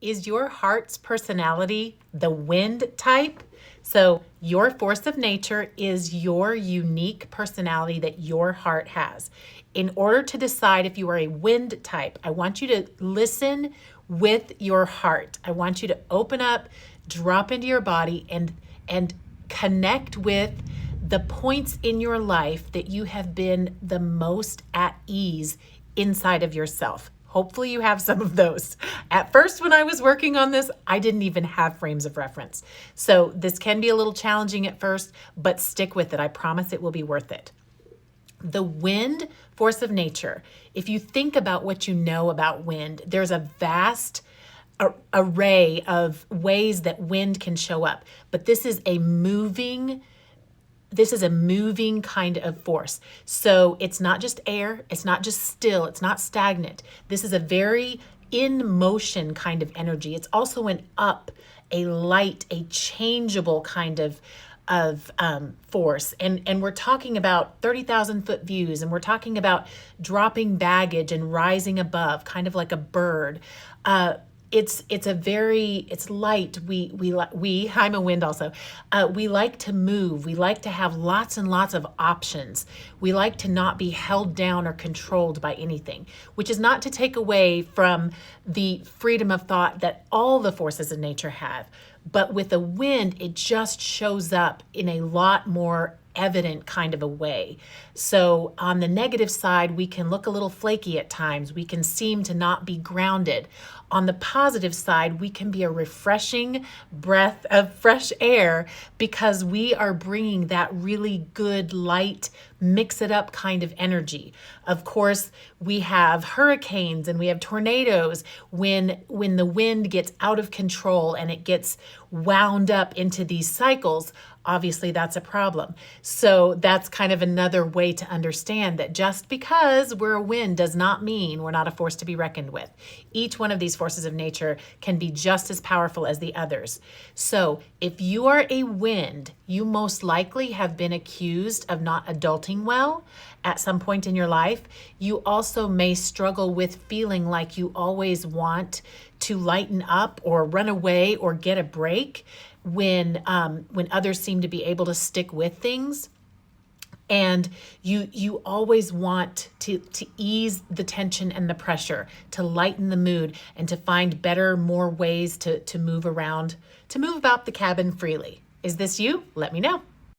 is your heart's personality the wind type? So your force of nature is your unique personality that your heart has. In order to decide if you are a wind type, I want you to listen with your heart. I want you to open up, drop into your body, and connect with the points in your life that you have been the most at ease inside of yourself. Hopefully you have some of those. At first, when I was working on this, I didn't even have frames of reference. So this can be a little challenging at first, but stick with it. I promise it will be worth it. The wind force of nature. If you think about what you know about wind, there's a vast array of ways that wind can show up, but this is a moving kind of force. So it's not just air, it's not just still, it's not stagnant. This is a very in motion kind of energy. It's also an up, a light, a changeable kind of force. And we're talking about 30,000 foot views, and we're talking about dropping baggage and rising above, kind of like a bird. It's light. I'm a wind also. We like to move. We like to have lots and lots of options. We like to not be held down or controlled by anything, which is not to take away from the freedom of thought that all the forces of nature have. But with a wind, it just shows up in a lot more evident kind of a way. So on the negative side, we can look a little flaky at times. We can seem to not be grounded. On the positive side, we can be a refreshing breath of fresh air because we are bringing that really good, light, mix it up kind of energy. Of course, we have hurricanes and we have tornadoes when the wind gets out of control and it gets wound up into these cycles. Obviously, that's a problem. So that's kind of another way to understand that just because we're a wind does not mean we're not a force to be reckoned with. Each one of these forces of nature can be just as powerful as the others. So if you are a wind, you most likely have been accused of not adulting well at some point in your life. You also may struggle with feeling like you always want to lighten up or run away or get a break when others seem to be able to stick with things. And you always want to ease the tension and the pressure, to lighten the mood, and to find better, more ways to move around, to move about the cabin freely. Is this you? Let me know.